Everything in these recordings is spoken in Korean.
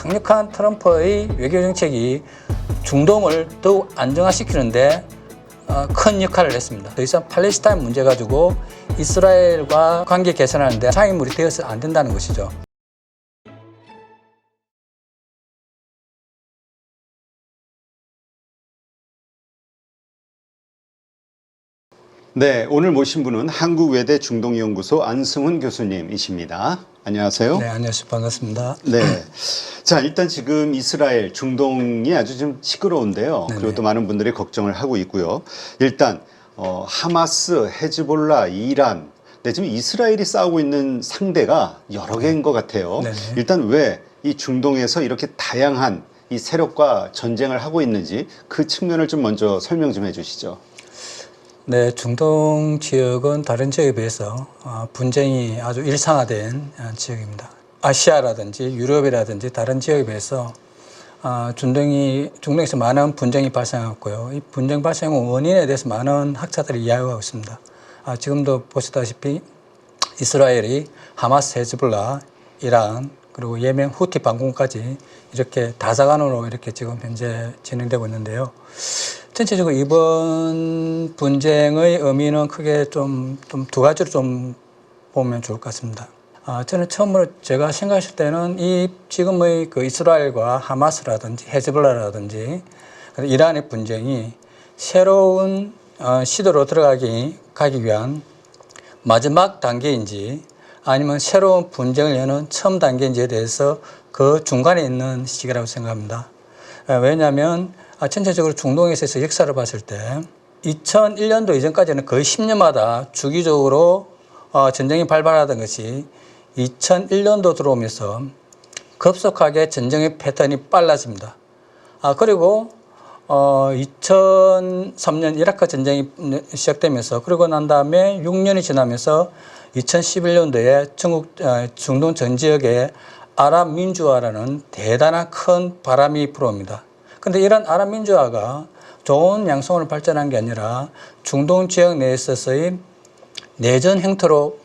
강력한 트럼프의 외교 정책이 중동을 더욱 안정화시키는데 큰 역할을 했습니다. 더 이상 팔레스타인 문제 가지고 이스라엘과 관계 개선하는데 장애물이 되어서 안 된다는 것이죠. 네, 오늘 모신 분은 한국외대 중동연구소 안승훈 교수님이십니다. 안녕하세요. 네, 안녕하세요. 반갑습니다. 네. 자, 일단 지금 이스라엘, 중동이 아주 좀 시끄러운데요. 네네. 그리고 또 많은 분들이 걱정을 하고 있고요. 일단, 하마스, 헤즈볼라, 이란, 네, 지금 이스라엘이 싸우고 있는 상대가 여러 개인 것 같아요. 네네. 일단 왜 이 중동에서 이렇게 다양한 이 세력과 전쟁을 하고 있는지 그 측면을 좀 먼저 설명 좀 해주시죠. 네, 중동 지역은 다른 지역에 비해서 분쟁이 아주 일상화된 지역입니다. 아시아라든지 유럽이라든지 다른 지역에 비해서 중동에서 많은 분쟁이 발생했고요. 이 분쟁 발생 원인에 대해서 많은 학자들이 이야기하고 있습니다. 지금도 보시다시피 이스라엘이 하마스, 헤즈볼라, 이란, 그리고 예멘 후티 반공까지 이렇게 다사관으로 이렇게 지금 현재 진행되고 있는데요. 전체적으로 이번 분쟁의 의미는 크게 좀 두 가지로 좀 보면 좋을 것 같습니다. 저는 처음으로 제가 생각했을 때는 이 지금의 그 이스라엘과 하마스라든지 헤즈볼라라든지 이란의 분쟁이 새로운 시도로 가기 위한 마지막 단계인지 아니면 새로운 분쟁을 여는 처음 단계인지에 대해서 그 중간에 있는 시기라고 생각합니다. 왜냐하면 전체적으로 중동에서 역사를 봤을 때 2001년도 이전까지는 거의 10년마다 주기적으로 전쟁이 발발하던 것이 2001년도 들어오면서 급속하게 전쟁의 패턴이 빨라집니다. 그리고 2003년 이라크 전쟁이 시작되면서 그러고 난 다음에 6년이 지나면서 2011년도에 중동 전 지역에 아랍 민주화라는 대단한 큰 바람이 불어옵니다. 그런데 이런 아랍 민주화가 좋은 양상으로 발전한 게 아니라 중동 지역 내에 있어서의 내전 형태로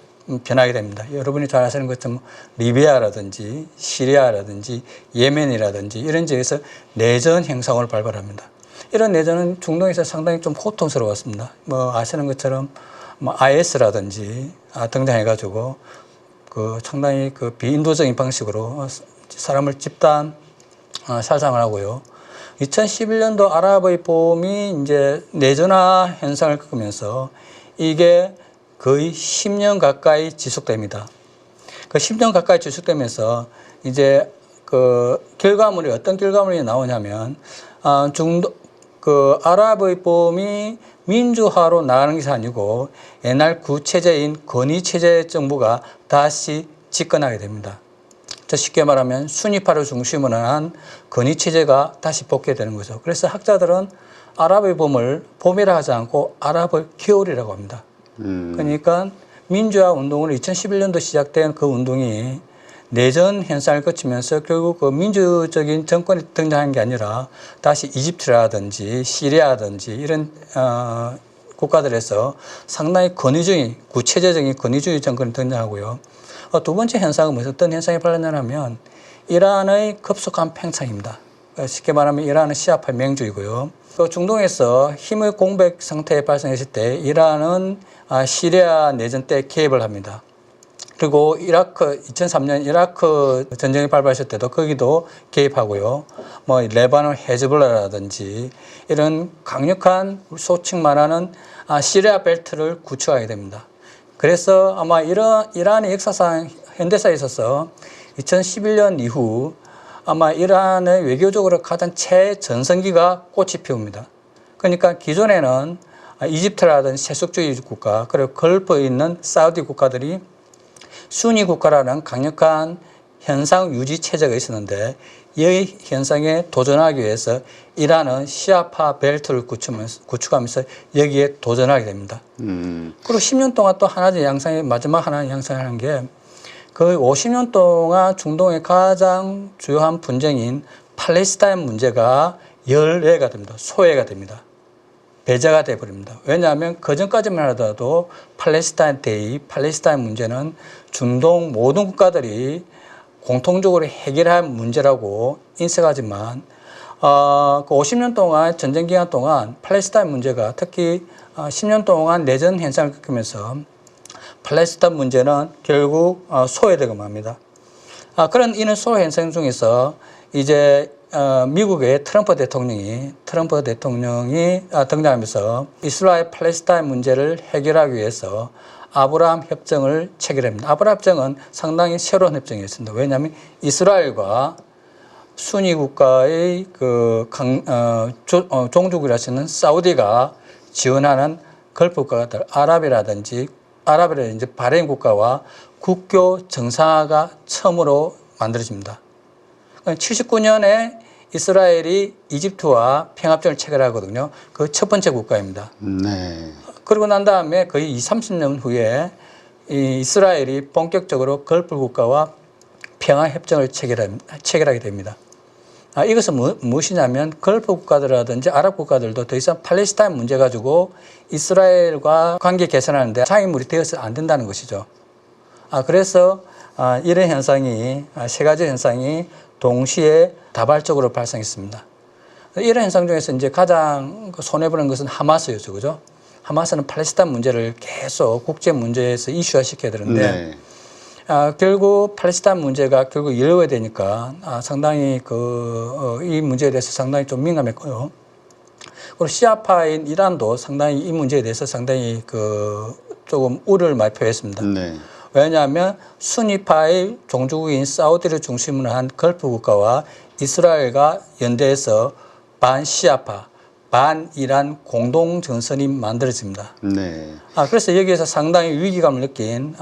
변하게 됩니다. 여러분이 잘 아시는 것처럼 리비아라든지 시리아라든지 예멘이라든지 이런 지역에서 내전 형상을 발발합니다. 이런 내전은 중동에서 상당히 좀 고통스러웠습니다. 아시는 것처럼 IS라든지 등장해가지고 상당히 비인도적인 방식으로 사람을 집단 살상을 하고요. 2011년도 아랍의 봄이 이제 내전화 현상을 겪으면서 이게 거의 10년 가까이 지속됩니다. 그 10년 가까이 지속되면서 이제 결과물이 어떤 결과물이 나오냐면 아랍의 봄이 민주화로 나가는 것이 아니고 옛날 구체제인 건의체제 정부가 다시 집권하게 됩니다. 쉽게 말하면 순위파를 중심으로 한 건의체제가 다시 복귀되는 거죠. 그래서 학자들은 아랍의 봄을 봄이라 하지 않고 아랍의 겨울이라고 합니다. 그러니까 민주화 운동으로 2011년도 시작된 그 운동이 내전 현상을 거치면서 결국 그 민주적인 정권이 등장한 게 아니라 다시 이집트라든지 시리아라든지 이런 국가들에서 상당히 구체제적인 권위주의 정권이 등장하고요. 두 번째 현상은 어떤 현상이 발생하냐면 이란의 급속한 팽창입니다. 쉽게 말하면 이란은 시아파 맹주이고요. 중동에서 힘의 공백 상태에 발생했을 때 이란은 시리아 내전 때 개입을 합니다. 그리고 2003년 이라크 전쟁이 발발했을 때도 거기도 개입하고요. 레바논 헤즈볼라라든지 이런 강력한 소측 말하는 시리아 벨트를 구축하게 됩니다. 그래서 아마 이란의 역사상 현대사에 있어서 2011년 이후 아마 이란의 외교적으로 가장 최전성기가 꽃이 피웁니다. 그러니까 기존에는 이집트라든지 세속주의 국가 그리고 걸프에 있는 사우디 국가들이 순위 국가라는 강력한 현상 유지 체제가 있었는데 이 현상에 도전하기 위해서 이란은 시아파 벨트를 구축하면서 여기에 도전하게 됩니다. 그리고 10년 동안 또 마지막 하나의 양상을 하는 게 거의 50년 동안 중동의 가장 주요한 분쟁인 팔레스타인 문제가 열애가 됩니다. 소외가 됩니다. 배제가 되어버립니다. 왜냐하면 그전까지만 하더라도 팔레스타인 문제는 중동 모든 국가들이 공통적으로 해결할 문제라고 인식하지만 그 50년 동안 전쟁 기간 동안 팔레스타인 문제가 특히 10년 동안 내전 현상을 겪으면서 팔레스타인 문제는 결국 소외되고 맙니다. 그런 이런 소외 현상 중에서 이제 미국의 트럼프 대통령이 등장하면서 이스라엘 팔레스타인 문제를 해결하기 위해서 아브라함 협정을 체결합니다. 아브라함 협정은 상당히 새로운 협정이었습니다. 왜냐하면 이스라엘과 순위 국가의 종족이라시는 사우디가 지원하는 걸프 국가들, 아랍이라든지 바레인 국가와 국교 정상화가 처음으로 만들어집니다. 79년에 이스라엘이 이집트와 평화협정을 체결하거든요. 그 첫 번째 국가입니다. 네. 그러고 난 다음에 거의 30년 후에 이스라엘이 본격적으로 걸프 국가와 평화협정을 체결하게 됩니다. 이것은 무엇이냐면 걸프 국가들이라든지 아랍 국가들도 더 이상 팔레스타인 문제 가지고 이스라엘과 관계 개선하는데 장애물이 되어서 안 된다는 것이죠. 그래서 이런 현상이 세 가지 현상이 동시에 다발적으로 발생했습니다. 이런 현상 중에서 이제 가장 손해보는 것은 하마스였죠, 그죠? 하마스는 팔레스타인 문제를 계속 국제 문제에서 이슈화 시켜야 되는데. 네. 결국 팔레스타인 문제가 결국 이루어야 되니까 상당히 이 문제에 대해서 상당히 좀 민감했고요. 그리고 시아파인 이란도 상당히 이 문제에 대해서 상당히 조금 우려를 많이 표했습니다. 네. 왜냐하면 순위파의 종주국인 사우디를 중심으로 한 걸프 국가와 이스라엘과 연대해서 반시아파, 반이란 공동 전선이 만들어집니다. 네. 그래서 여기에서 상당히 위기감을 느낀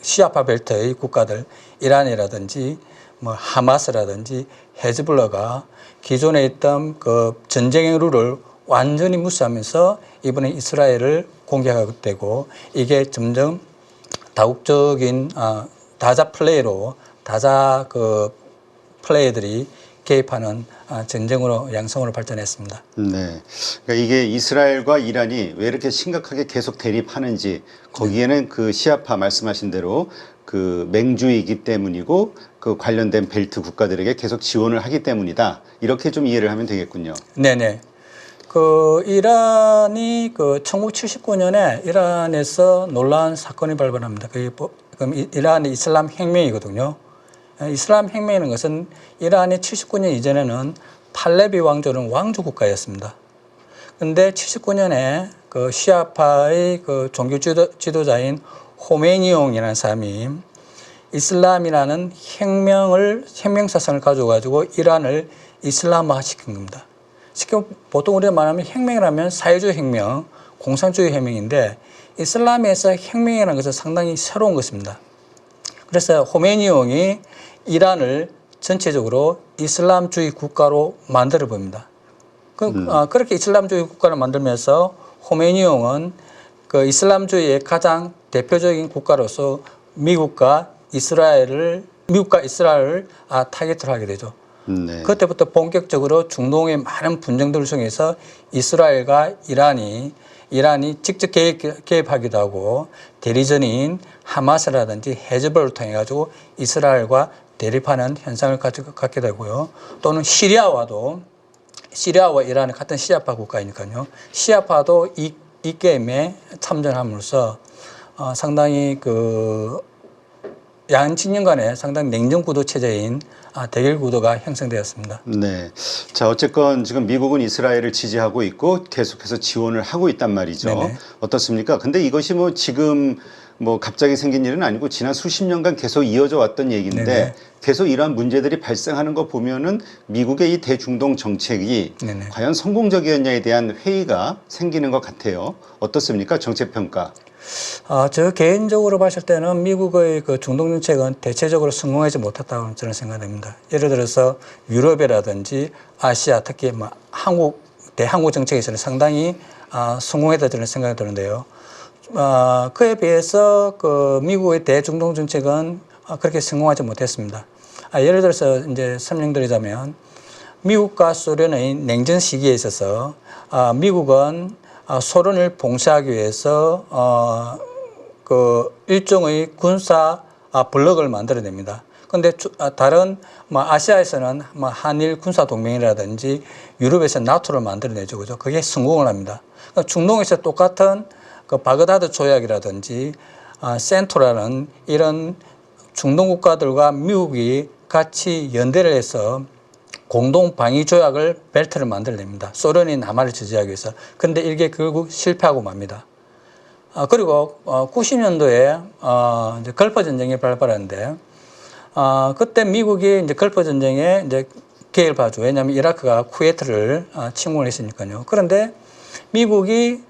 시아파 벨트의 국가들, 이란이라든지 하마스라든지 헤즈볼라가 기존에 있던 그 전쟁의 룰을 완전히 무시하면서 이번에 이스라엘을 공격하게 되고, 이게 점점 다국적인 다자 플레이들이 개입하는 전쟁으로 양성으로 발전했습니다. 네. 그러니까 이게 이스라엘과 이란이 왜 이렇게 심각하게 계속 대립하는지, 거기에는 그 시아파 말씀하신 대로 그 맹주이기 때문이고 그 관련된 벨트 국가들에게 계속 지원을 하기 때문이다. 이렇게 좀 이해를 하면 되겠군요. 네네. 이란이 1979년에 이란에서 놀라운 사건이 발발합니다. 이란의 이슬람 혁명이거든요. 이슬람 혁명이라는 것은 이란이 79년 이전에는 팔레비 왕조는 왕조 국가였습니다. 그런데 79년에 시아파의 종교 지도자인 호메니용이라는 사람이 이슬람이라는 혁명 사상을 가지고 이란을 이슬람화 시킨 겁니다. 보통 우리가 말하면 혁명이라면 사회주의 혁명, 공산주의 혁명인데 이슬람에서 혁명이라는 것은 상당히 새로운 것입니다. 그래서 호메니용이 이란을 전체적으로 이슬람주의 국가로 만들어 봅니다. 그렇게 이슬람주의 국가를 만들면서 호메니용은 이슬람주의의 가장 대표적인 국가로서 미국과 이스라엘을 타겟을 하게 되죠. 네. 그때부터 본격적으로 중동의 많은 분쟁들을 통해서 이스라엘과 이란이 직접 개입하기도 하고, 대리전인 하마스라든지 헤즈볼을 통해 가지고 이스라엘과 대립하는 현상을 갖게 되고요. 또는 시리아와 이란은 같은 시아파 국가이니까요. 시아파도 이 게임에 참전함으로써 상당히 양진영 간에 상당히 냉전 구도 체제인 대결 구도가 형성되었습니다. 네. 자, 어쨌건 지금 미국은 이스라엘을 지지하고 있고 계속해서 지원을 하고 있단 말이죠. 네네. 어떻습니까? 근데 이것이 지금 갑자기 생긴 일은 아니고 지난 수십 년간 계속 이어져 왔던 얘기인데, 네네. 계속 이러한 문제들이 발생하는 거 보면은 미국의 이 대중동 정책이 네네. 과연 성공적이었냐에 대한 회의가 생기는 것 같아요. 어떻습니까? 정책 평가. 저 개인적으로 봤을 때는 미국의 중동 정책은 대체적으로 성공하지 못했다고 저는 생각됩니다. 예를 들어서 유럽이라든지 아시아, 특히 대한국 정책에서는 상당히 성공했다 저는 생각이 드는데요. 그에 비해서 미국의 대중동 정책은 그렇게 성공하지 못했습니다. 예를 들어서 이제 설명드리자면, 미국과 소련의 냉전 시기에 있어서 미국은 소련을 봉쇄하기 위해서 일종의 군사 블록을 만들어냅니다. 근데 다른 뭐 아시아에서는 뭐 한일 군사 동맹이라든지 유럽에서 나토를 만들어내죠, 그죠? 그게 성공을 합니다. 그러니까 중동에서 똑같은 그 바그다드 조약이라든지 센토라는 이런 중동 국가들과 미국이 같이 연대를 해서 공동 방위 조약을 벨트를 만들어냅니다. 소련이 남한을 지지하기 위해서. 그런데 이게 결국 실패하고 맙니다. 그리고 90년도에 이제 걸프 전쟁이 발발하는데 그때 미국이 이제 걸프 전쟁에 이제 개입을 하죠. 왜냐하면 이라크가 쿠웨이트를 침공을 했으니까요. 그런데 미국이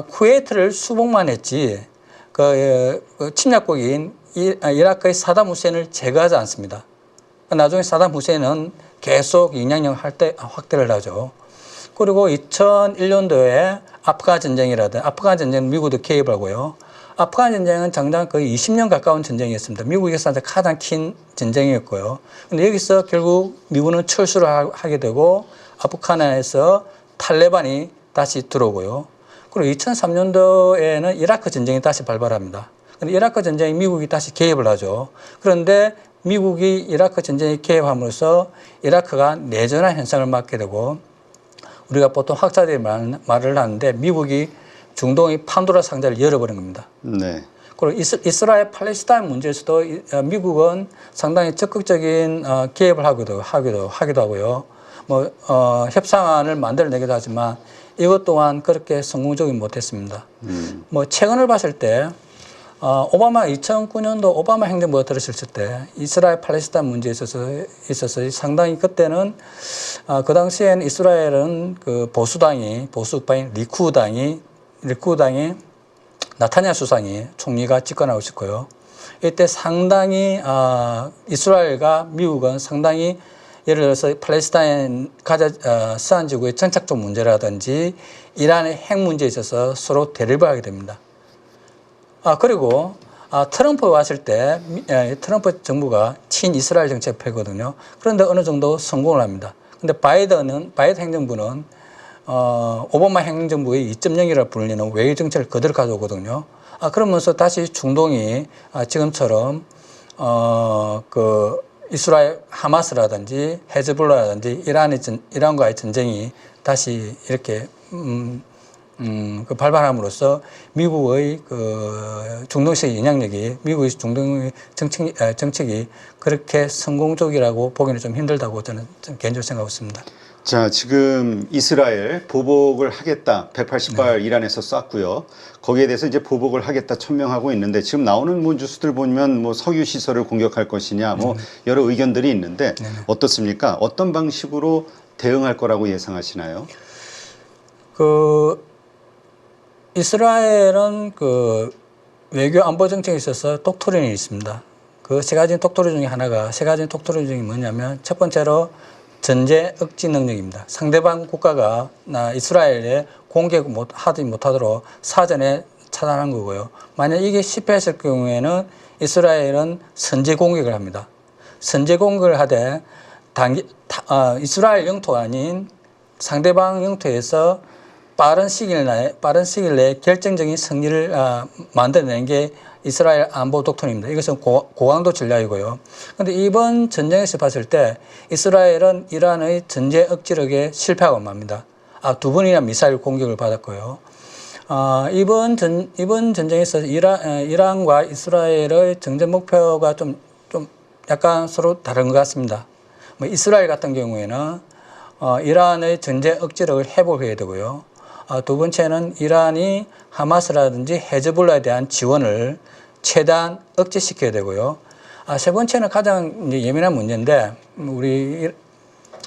쿠웨이트를 수복만 했지 그 침략국인 이라크의 사담 후세인을 제거하지 않습니다. 나중에 사담 후세인은 계속 영향력 확대를 하죠. 그리고 2001년도에 아프간 전쟁이라든 아프간 전쟁 미국도 개입하고요. 아프간 전쟁은 장장 거의 20년 가까운 전쟁이었습니다. 미국에서 가장 큰 전쟁이었고요. 근데 여기서 결국 미국은 철수를 하게 되고 아프간에서 탈레반이 다시 들어오고요. 그리고 2003년도에는 이라크 전쟁이 다시 발발합니다. 근데 이라크 전쟁에 미국이 다시 개입을 하죠. 그런데 미국이 이라크 전쟁에 개입함으로써 이라크가 내전한 현상을 맞게 되고 우리가 보통 학자들이 말을 하는데 미국이 중동의 판도라 상자를 열어버린 겁니다. 네. 그리고 이스라엘 팔레스타인 문제에서도 미국은 상당히 적극적인 개입을 하기도 하고요. 뭐 협상안을 만들어내기도 하지만 이것 또한 그렇게 성공적이 못했습니다. 뭐 최근을 봤을 때 오바마 2009년도 오바마 행정부가 들어섰을 때 이스라엘 팔레스타인 문제에 있어서 상당히 그때는 그 당시에는 이스라엘은 그 보수파인 리쿠당이 나타냐 수상이 총리가 집권하고 있었고요. 이때 상당히 이스라엘과 미국은 상당히 예를 들어서 팔레스타인 가자 서한 지구의 정착적 문제라든지 이란의 핵 문제에 있어서 서로 대립을 하게 됩니다. 그리고 트럼프 왔을 때 트럼프 정부가 친이스라엘 정책을 펴거든요. 그런데 어느 정도 성공을 합니다. 근데 바이든 행정부는 오바마 행정부의 2.0이라 불리는 외교 정책을 그대로 가져오거든요. 그러면서 다시 중동이 지금처럼 그 이스라엘 하마스라든지 헤즈볼라라든지 이란과의 전쟁이 다시 이렇게 그 발발함으로써 미국의 그 중동식 영향력이 미국의 중동의 정책이 그렇게 성공적이라고 보기는 좀 힘들다고 저는 좀 개인적으로 생각하고 있습니다. 자, 지금 이스라엘 보복을 하겠다. 180발 이란에서 쐈고요. 거기에 대해서 이제 보복을 하겠다 천명하고 있는데 지금 나오는 뭐 뉴스들 보면 뭐 석유 시설을 공격할 것이냐 뭐 여러 의견들이 있는데 어떻습니까? 어떤 방식으로 대응할 거라고 예상하시나요? 이스라엘은 그 외교 안보 정책에 있어서 독트린이 있습니다. 그 세 가지 독트린 중에 뭐냐면 첫 번째로 전제 억지 능력입니다. 상대방 국가가 이스라엘에 공격 하지 못하도록 사전에 차단한 거고요. 만약 이게 실패했을 경우에는 이스라엘은 선제 공격을 합니다. 선제 공격을 하되 이스라엘 영토가 아닌 상대방 영토에서 빠른 시일 내에 결정적인 승리를 만들어내는 게 이스라엘 안보 독트린입니다. 이것은 고강도 전략이고요. 그런데 이번 전쟁에서 봤을 때 이스라엘은 이란의 전제 억지력에 실패하고 맙니다. 두 번이나 미사일 공격을 받았고요. 이번 전쟁에서 이란과 이스라엘의 정전 목표가 좀 약간 서로 다른 것 같습니다. 뭐 이스라엘 같은 경우에는 이란의 전제 억지력을 회복해야 되고요. 두 번째는 이란이 하마스라든지 헤즈볼라에 대한 지원을 최대한 억제시켜야 되고요. 세 번째는 가장 예민한 문제인데 우리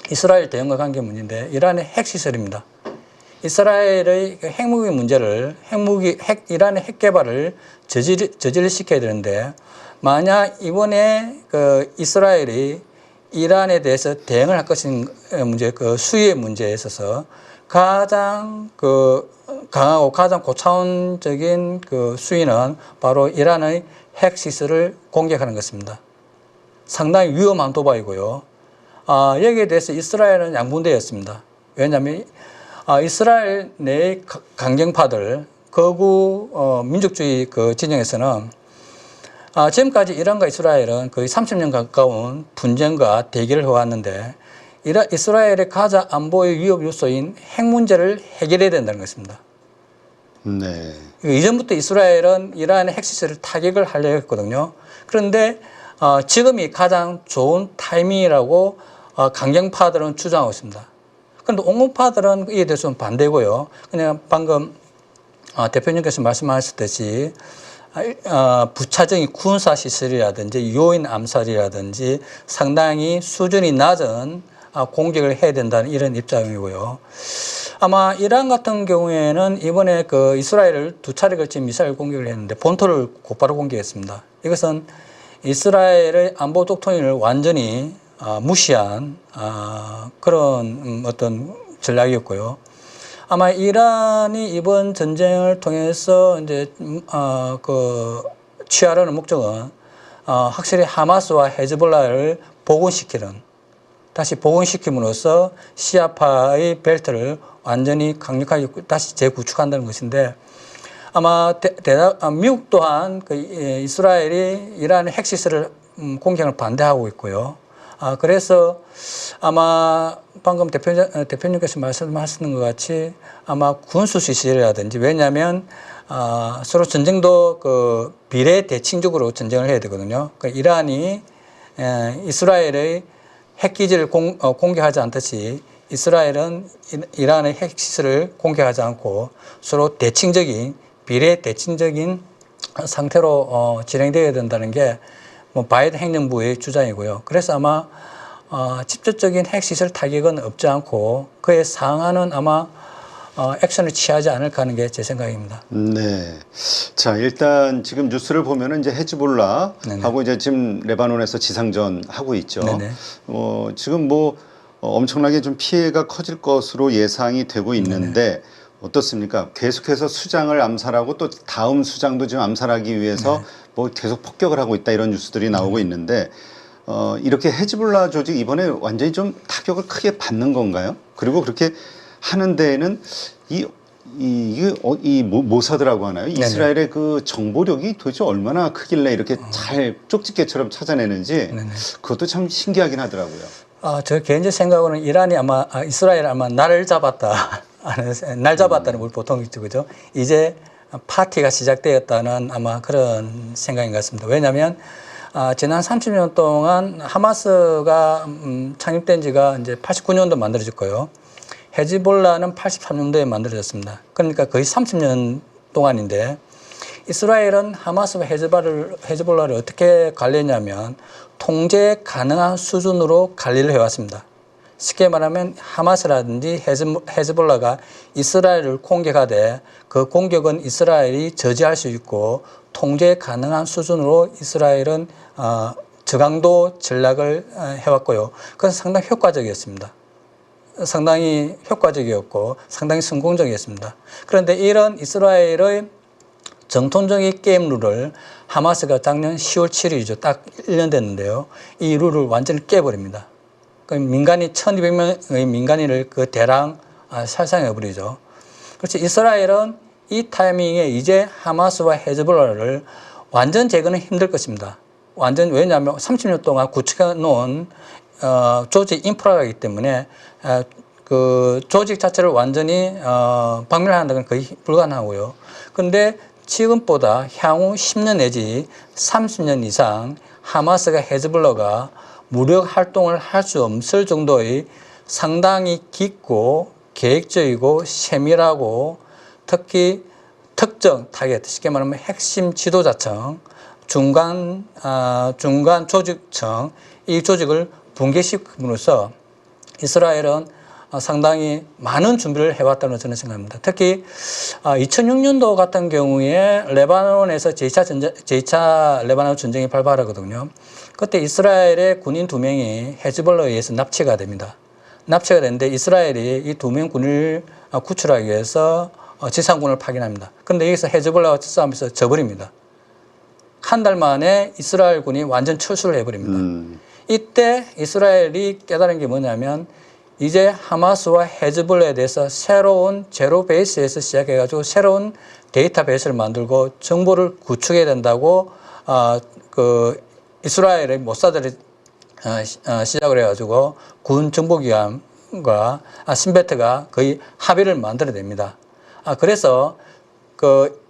이스라엘 대응과 관계 문제인데 이란의 핵시설입니다. 이스라엘의 핵무기 문제를 이란의 핵 개발을 저지를 시켜야 되는데 만약 이번에 이스라엘이 이란에 대해서 대응을 할 것인 문제, 수위의 문제에 있어서 가장 강하고 가장 고차원적인 수위는 바로 이란의 핵시설을 공격하는 것입니다. 상당히 위험한 도발이고요. 여기에 대해서 이스라엘은 양분되었습니다. 왜냐하면 이스라엘 내 강경파들, 극우 민족주의 진영에서는 지금까지 이란과 이스라엘은 거의 30년 가까운 분쟁과 대결을 해왔는데 이스라엘의 가자 안보의 위협 요소인 핵 문제를 해결해야 된다는 것입니다. 네. 이전부터 이스라엘은 이란의 핵시설을 타격을 하려고 했거든요. 그런데 지금이 가장 좋은 타이밍이라고 강경파들은 주장하고 있습니다. 그런데 옹호파들은 이에 대해서는 반대고요. 그냥 방금 대표님께서 말씀하셨듯이 부차적인 군사시설이라든지 요인 암살이라든지 상당히 수준이 낮은 공격을 해야 된다는 이런 입장이고요. 아마 이란 같은 경우에는 이번에 그 이스라엘을 두 차례 걸친 미사일 공격을 했는데 본토를 곧바로 공격했습니다. 이것은 이스라엘의 안보 독트린을 완전히 무시한 그런 어떤 전략이었고요. 아마 이란이 이번 전쟁을 통해서 이제 취하려는 목적은 확실히 하마스와 헤즈볼라를 다시 복원시킴으로써 시아파의 벨트를 완전히 강력하게 다시 재구축한다는 것인데 아마 미국 또한 이스라엘이 이란의 핵시설을 공격을 반대하고 있고요. 그래서 아마 방금 대표님께서 말씀하시는 것 같이 아마 군수시설이라든지 왜냐하면 서로 전쟁도 비례 대칭적으로 전쟁을 해야 되거든요. 이란이 이스라엘의 핵기지를 공격하지 않듯이 이스라엘은 이란의 핵시설을 공격하지 않고 서로 비례 대칭적인 상태로 진행되어야 된다는 게 바이든 행정부의 주장이고요. 그래서 아마 직접적인 핵시설 타격은 없지 않고 그에 상하는 아마 액션을 취하지 않을까 하는 게 제 생각입니다. 네. 자, 일단 지금 뉴스를 보면은 이제 헤즈볼라하고 네네. 이제 지금 레바논에서 지상전 하고 있죠. 네네. 지금 엄청나게 좀 피해가 커질 것으로 예상이 되고 있는데 네네. 어떻습니까? 계속해서 수장을 암살하고 또 다음 수장도 지금 암살하기 위해서 계속 폭격을 하고 있다 이런 뉴스들이 나오고 있는데 이렇게 헤즈볼라 조직 이번에 완전히 좀 타격을 크게 받는 건가요? 그리고 그렇게 하는 데에는 이 모사드라고 하나요? 이스라엘의 그 정보력이 도대체 얼마나 크길래 이렇게 잘 쪽집게처럼 찾아내는지 그것도 참 신기하긴 하더라고요. 저 개인적 생각으로는 이란이 이스라엘 날 잡았다는 걸 보통 있죠, 그죠? 이제 파티가 시작되었다는 아마 그런 생각인 것 같습니다. 왜냐하면 지난 30년 동안 하마스가 창립된 지가 이제 89년도 만들어졌고요. 헤즈볼라는 83년도에 만들어졌습니다. 그러니까 거의 30년 동안인데 이스라엘은 하마스와 헤즈볼라를 어떻게 관리했냐면 통제 가능한 수준으로 관리를 해왔습니다. 쉽게 말하면 하마스라든지 헤즈볼라가 이스라엘을 공격하되 그 공격은 이스라엘이 저지할 수 있고 통제 가능한 수준으로 이스라엘은 저강도 전략을 해왔고요. 그건 상당히 효과적이었습니다. 상당히 효과적이었고 상당히 성공적이었습니다. 그런데 이런 이스라엘의 정통적인 게임 룰을 하마스가 작년 10월 7일이죠. 딱 1년 됐는데요. 이 룰을 완전히 깨버립니다. 민간인 1200명의 민간인을 대량 살상해버리죠. 그렇지 이스라엘은 이 타이밍에 이제 하마스와 헤즈볼라를 완전 제거는 힘들 것입니다. 왜냐하면 30년 동안 구축해 놓은 조직 인프라가 있기 때문에 그 조직 자체를 완전히 박멸한다는 건 거의 불가능하고요. 그런데 지금보다 향후 10년 내지 30년 이상 하마스가 헤즈볼라가 무력 활동을 할 수 없을 정도의 상당히 깊고 계획적이고 세밀하고 특히 특정 타겟, 쉽게 말하면 핵심 지도자층, 중간 조직층, 이 조직을 붕괴시킴으로써 이스라엘은 상당히 많은 준비를 해왔다고 저는 생각합니다. 특히 2006년도 같은 경우에 레바논에서 제2차 레바논 전쟁이 발발하거든요. 그때 이스라엘의 군인 2명이 헤즈볼라에 의해서 납치가 됩니다. 납치가 됐는데 이스라엘이 이 2명 군인을 구출하기 위해서 지상군을 파견합니다. 그런데 여기서 헤즈볼라와 싸움에서 져버립니다. 한 달 만에 이스라엘군이 완전 철수를 해버립니다. 이때 이스라엘이 깨달은 게 뭐냐면 이제 하마스와 헤즈볼라에 대해서 새로운 제로 베이스에서 시작해가지고 새로운 데이터베이스를 만들고 정보를 구축해야 된다고 그 이스라엘의 모사드를 시작을 해가지고 군 정보기관과 신베트가 거의 합의를 만들어냅니다. 그래서 그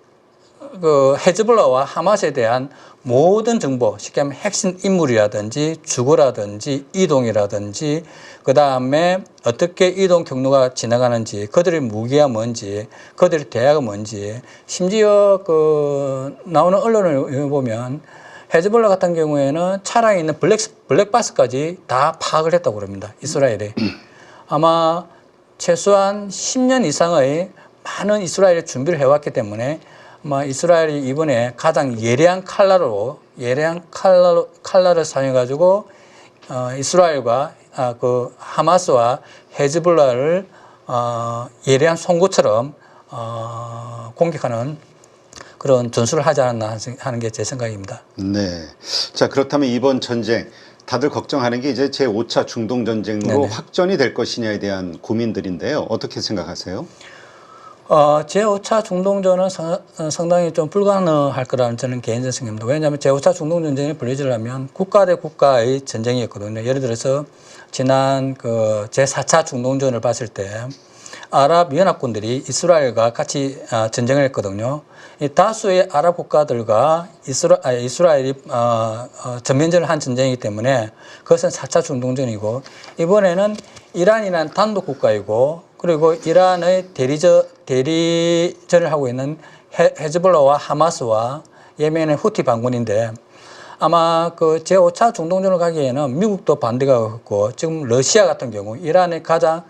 헤즈볼라와 하마스에 대한 모든 정보, 쉽게 하면 핵심 인물이라든지 주거라든지 이동이라든지 그 다음에 어떻게 이동 경로가 지나가는지, 그들의 무기가 뭔지, 그들의 대화가 뭔지, 심지어 그 나오는 언론을 보면 헤즈볼라 같은 경우에는 차량에 있는 블랙박스까지 다 파악을 했다고 그럽니다. 이스라엘이. 아마 최소한 10년 이상의 많은 이스라엘이 준비를 해왔기 때문에 아마 이스라엘이 이번에 가장 예리한 칼날을 사용해가지고 이스라엘과 그 하마스와 헤즈볼라를 예리한 송곳처럼 공격하는 그런 전술을 하지 않았나 하는 게 제 생각입니다. 네. 자, 그렇다면 이번 전쟁 다들 걱정하는 게 이제 제5차 중동 전쟁으로 네네. 확전이 될 것이냐에 대한 고민들인데요. 어떻게 생각하세요? 제5차 중동전은 상당히 좀 불가능할 거라는 저는 개인적인 생각입니다. 왜냐하면 제5차 중동전쟁이 벌어지려면 국가 대 국가의 전쟁이었거든요. 예를 들어서 지난 그 제4차 중동전을 봤을 때 아랍 연합군들이 이스라엘과 같이 전쟁을 했거든요. 이 다수의 아랍 국가들과 이스라엘이 전면전을 한 전쟁이기 때문에 그것은 4차 중동전이고, 이번에는 이란이라는 단독 국가이고, 그리고 이란의 대리전을 하고 있는 헤즈볼라와 하마스와 예멘의 후티 반군인데, 아마 그 제5차 중동전을 가기에는 미국도 반대가 없고, 지금 러시아 같은 경우 이란의 가장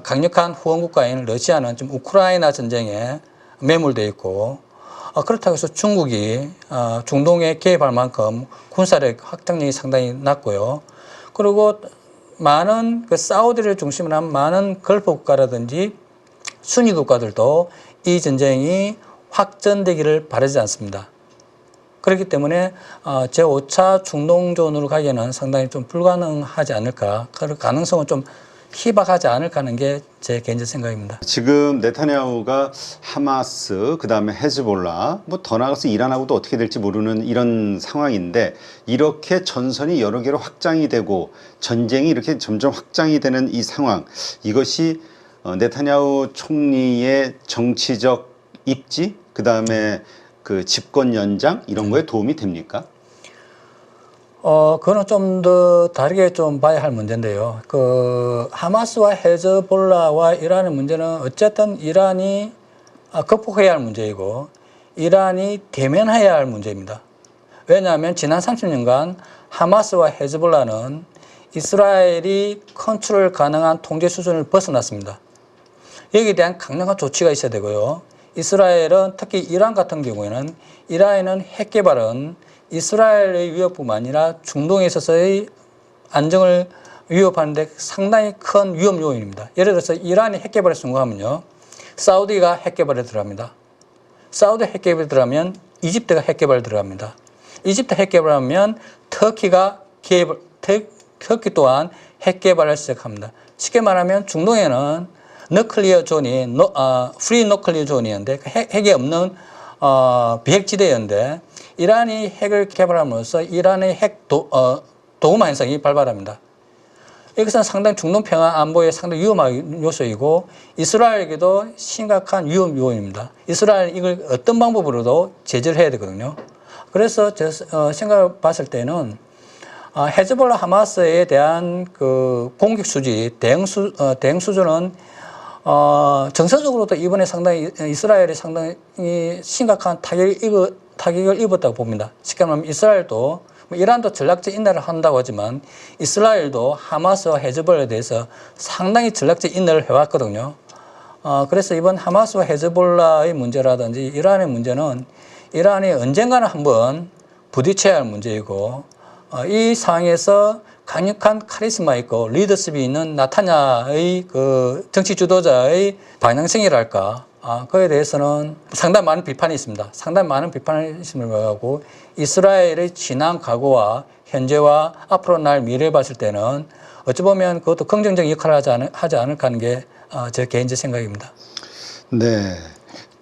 강력한 후원국가인 러시아는 지금 우크라이나 전쟁에 매몰되어 있고, 그렇다고 해서 중국이 중동에 개입할 만큼 군사력 확장력이 상당히 낮고요. 그리고 많은 그 사우디를 중심으로 한 많은 걸프 국가라든지 순위 국가들도 이 전쟁이 확전되기를 바라지 않습니다. 그렇기 때문에 제5차 중동전으로 가기에는 상당히 좀 불가능하지 않을까, 그 가능성은 좀 희박하지 않을까 하는 게 제 개인적 생각입니다. 지금 네타냐후가 하마스, 그다음에 헤즈볼라, 뭐 더 나아가서 이란하고도 어떻게 될지 모르는 이런 상황인데, 이렇게 전선이 여러 개로 확장이 되고 전쟁이 이렇게 점점 확장이 되는 이 상황, 이것이 네타냐후 총리의 정치적 입지, 그다음에 그 집권 연장 이런 거에 도움이 됩니까? 그거는 좀 더 다르게 좀 봐야 할 문제인데요. 그 하마스와 헤즈볼라와 이란의 문제는 어쨌든 이란이 극복해야 할 문제이고, 이란이 대면해야 할 문제입니다. 왜냐하면 지난 30년간 하마스와 헤즈볼라는 이스라엘이 컨트롤 가능한 통제 수준을 벗어났습니다. 여기에 대한 강력한 조치가 있어야 되고요. 이스라엘은, 특히 이란 같은 경우에는, 이란에는 핵 개발은 이스라엘의 위협뿐만 아니라 중동에 있어서의 안정을 위협하는데 상당히 큰 위험 요인입니다. 예를 들어서 이란이 핵 개발에 성공하면요, 사우디가 핵 개발에 들어갑니다. 사우디 핵 개발에 들어가면 이집트가 핵 개발에 들어갑니다. 이집트 핵 개발하면 터키 또한 핵 개발을 시작합니다. 쉽게 말하면 중동에는 너클리어 존이 프리 너클리어 존이었는데, 핵이 없는 비핵지대였는데, 이란이 핵을 개발함으로써 이란의 핵 도구마 현상이 발발합니다. 이것은 상당히 중동 평화 안보에 상당히 위험한 요소이고, 이스라엘에게도 심각한 위험 요인입니다. 이스라엘은 이걸 어떤 방법으로도 제재를 해야 되거든요. 그래서 제 생각을 봤을 때는 헤즈볼라 하마스에 대한 그 공격 수지, 대응 수준은 정서적으로도 이번에 상당히 이스라엘이 상당히 심각한 타격을 입었다고 봅니다. 쉽게 말하면 이스라엘도, 이란도 전략적 인내를 한다고 하지만 이스라엘도 하마스와 헤즈볼라에 대해서 상당히 전략적 인내를 해왔거든요. 그래서 이번 하마스와 헤즈볼라의 문제라든지 이란의 문제는 이란이 언젠가는 한번 부딪혀야 할 문제이고, 이 상황에서 강력한 카리스마 있고 리더십이 있는 나타냐의 그 정치 주도자의 방향성이랄까, 그에 대해서는 상당히 많은 비판이 있습니다. 상당히 많은 비판이 있음을 하고, 이스라엘의 지난 과거와 현재와 앞으로 날 미래를 봤을 때는 어찌 보면 그것도 긍정적인 역할을 하지 않을까 하는 게 제 개인적 생각입니다. 네.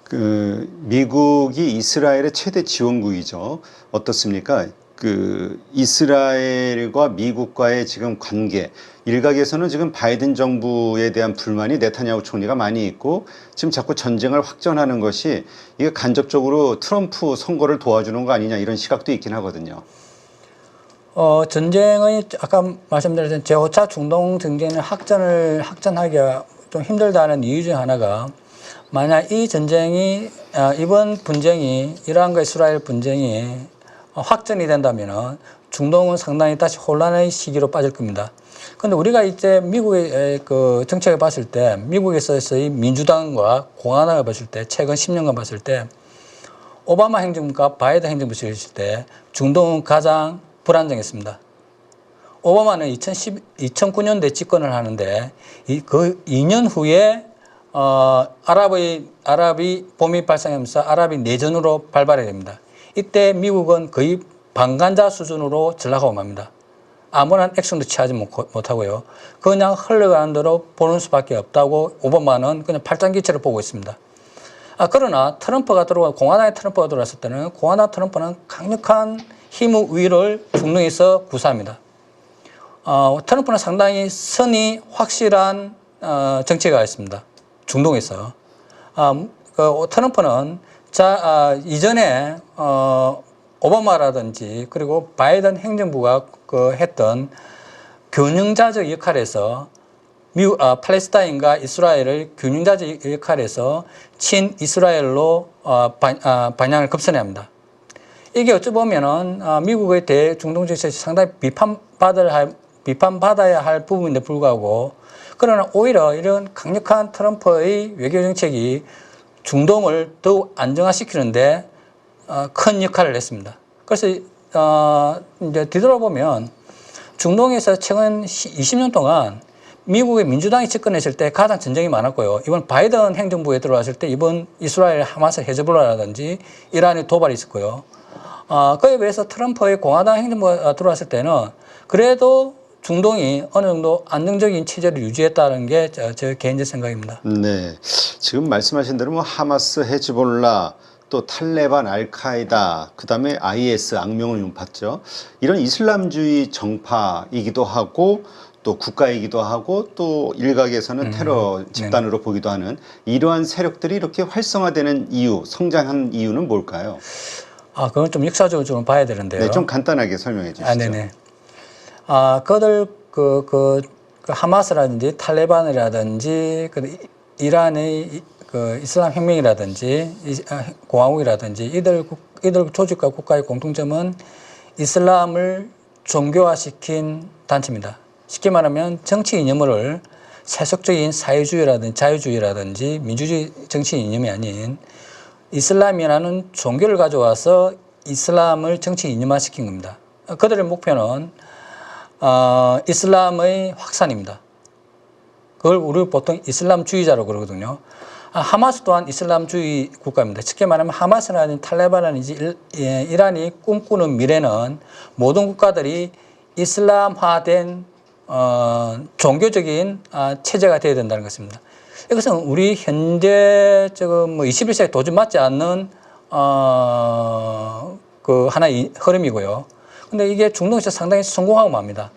그 미국이 이스라엘의 최대 지원국이죠. 어떻습니까? 그 이스라엘과 미국과의 지금 관계, 일각에서는 지금 바이든 정부에 대한 불만이 네타냐후 총리가 많이 있고 지금 자꾸 전쟁을 확전하는 것이 이게 간접적으로 트럼프 선거를 도와주는 거 아니냐 이런 시각도 있긴 하거든요. 전쟁의 아까 말씀드렸던 제5차 중동 전쟁을 확전하기가 좀 힘들다는 이유 중 하나가 만약 이 전쟁이 이번 분쟁이 이란과 이스라엘 분쟁이 확전이 된다면은 중동은 상당히 다시 혼란의 시기로 빠질 겁니다. 그런데 우리가 이제 미국의 그 정책을 봤을 때 미국에서의 민주당과 공화당을 봤을 때 최근 10년간 봤을 때 오바마 행정부가 바이든 행정부 시절 때 중동은 가장 불안정했습니다. 오바마는 2009년도에 집권을 하는데 그 2년 후에 아랍이 봄이 발생하면서 아랍이 내전으로 발발이 됩니다. 이때 미국은 거의 방관자 수준으로 전락하고 맙니다. 아무런 액션도 취하지 못하고요. 그냥 흘러가는 대로 보는 수밖에 없다고 오바마는 그냥 팔짱기체를 보고 있습니다. 그러나 공화당의 트럼프가 들어왔을 때는 공화당 트럼프는 강력한 힘의 우위를 중동에서 구사합니다. 트럼프는 상당히 선이 확실한 정치가 있습니다. 중동에서. 트럼프는 이전에 오바마라든지 그리고 바이든 행정부가 했던 균형자적 역할에서 팔레스타인과 이스라엘을 균형자적 역할에서 친 이스라엘로 방향을 급선해야 합니다. 이게 어찌 보면은 미국의 대중동 정책이 상당히 비판받아야 할 부분인데 불구하고 그러나 오히려 이런 강력한 트럼프의 외교 정책이 중동을 더욱 안정화시키는데 큰 역할을 했습니다. 그래서 이제 뒤돌아보면 중동에서 최근 20년 동안 미국의 민주당이 집권했을 때 가장 전쟁이 많았고요. 이번 바이든 행정부에 들어왔을 때 이번 이스라엘 하마스 헤즈볼라라든지 이란의 도발이 있었고요. 그에 비해서 트럼프의 공화당 행정부가 들어왔을 때는 그래도 중동이 어느 정도 안정적인 체제를 유지했다는 게 제 개인적 생각입니다. 네, 지금 말씀하신 대로 뭐 하마스, 헤즈볼라, 또 탈레반, 알카에다, 그다음에 IS 악명을 욤팠죠. 이런 이슬람주의 정파이기도 하고 또 국가이기도 하고 또 일각에서는 테러 집단으로 보기도 하는 이러한 세력들이 이렇게 활성화되는 이유, 성장한 이유는 뭘까요? 그건 좀 역사적으로 좀 봐야 되는데요. 네, 좀 간단하게 설명해 주시죠. 네네. 그들 하마스라든지 탈레반이라든지 이란의 이슬람 혁명이라든지 공화국이라든지 이들 조직과 국가의 공통점은 이슬람을 종교화시킨 단체입니다. 쉽게 말하면 정치 이념을 세속적인 사회주의라든지 자유주의라든지 민주주의 정치 이념이 아닌 이슬람이라는 종교를 가져와서 이슬람을 정치 이념화시킨 겁니다. 그들의 목표는 이슬람의 확산입니다. 그걸 우리 보통 이슬람주의자라고 그러거든요. 하마스 또한 이슬람주의 국가입니다. 쉽게 말하면 하마스라든지 탈레반이라든지 이란이 꿈꾸는 미래는 모든 국가들이 이슬람화된 종교적인 체제가 되어야 된다는 것입니다. 이것은 우리 현재 21세기 도저히 맞지 않는 하나의 흐름이고요. 근데 이게 중동에서 상당히 성공하고 맙니다.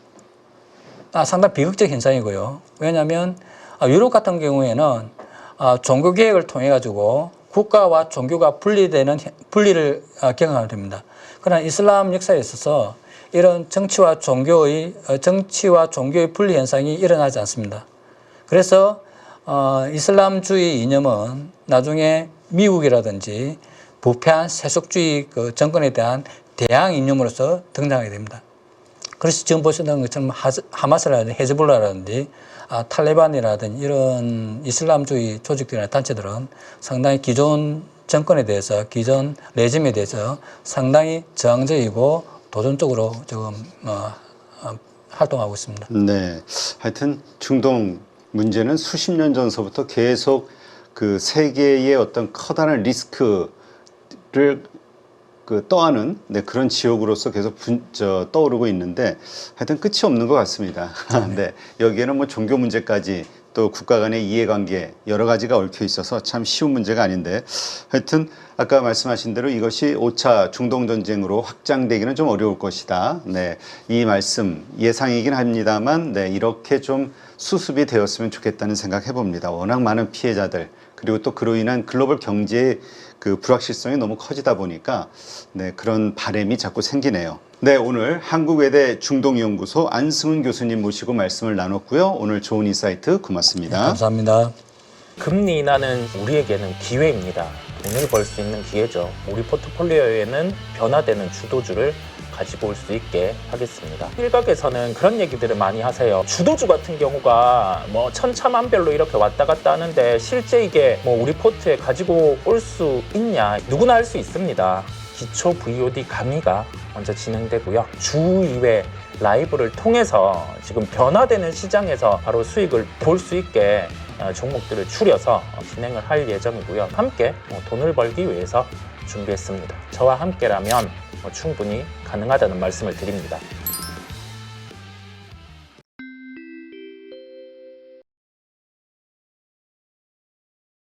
상당히 비극적 현상이고요. 왜냐하면 유럽 같은 경우에는 종교 개혁을 통해 가지고 국가와 종교가 분리를 경험하게 됩니다. 그러나 이슬람 역사에 있어서 이런 정치와 종교의 분리 현상이 일어나지 않습니다. 그래서 이슬람주의 이념은 나중에 미국이라든지 부패한 세속주의 정권에 대한 대항 이념으로서 등장하게 됩니다. 그래서 지금 보시는 것처럼 하마스라든지 헤즈볼라라든지 탈레반이라든지 이런 이슬람주의 조직들이나 단체들은 상당히 기존 정권에 대해서 기존 레짐에 대해서 상당히 저항적이고 도전적으로 지금 활동하고 있습니다. 네, 하여튼 중동 문제는 수십 년 전서부터 계속 그 세계의 어떤 커다란 리스크를 떠안은 그런 지역으로서 계속 떠오르고 있는데 하여튼 끝이 없는 것 같습니다. 네, 여기에는 뭐 종교 문제까지 또 국가 간의 이해관계 여러 가지가 얽혀 있어서 참 쉬운 문제가 아닌데 하여튼 아까 말씀하신 대로 이것이 5차 중동전쟁으로 확장되기는 좀 어려울 것이다. 네, 이 말씀 예상이긴 합니다만 네, 이렇게 좀 수습이 되었으면 좋겠다는 생각 해봅니다. 워낙 많은 피해자들 그리고 또 그로 인한 글로벌 경제의 그 불확실성이 너무 커지다 보니까 네, 그런 바람이 자꾸 생기네요. 네, 오늘 한국외대 중동연구소 안승훈 교수님 모시고 말씀을 나눴고요. 오늘 좋은 인사이트 고맙습니다. 네, 감사합니다. 금리 인하는 우리에게는 기회입니다. 돈을 벌 수 있는 기회죠. 우리 포트폴리오에는 변화되는 주도주를 가지고 올 수 있게 하겠습니다. 일각에서는 그런 얘기들을 많이 하세요. 주도주 같은 경우가 뭐 천차만별로 이렇게 왔다 갔다 하는데 실제 이게 뭐 우리 포트에 가지고 올 수 있냐? 누구나 할 수 있습니다. 기초 VOD 강의가 먼저 진행되고요. 주 2회 라이브를 통해서 지금 변화되는 시장에서 바로 수익을 볼 수 있게 종목들을 추려서 진행을 할 예정이고요. 함께 돈을 벌기 위해서 준비했습니다. 저와 함께라면 충분히 가능하다는 말씀을 드립니다.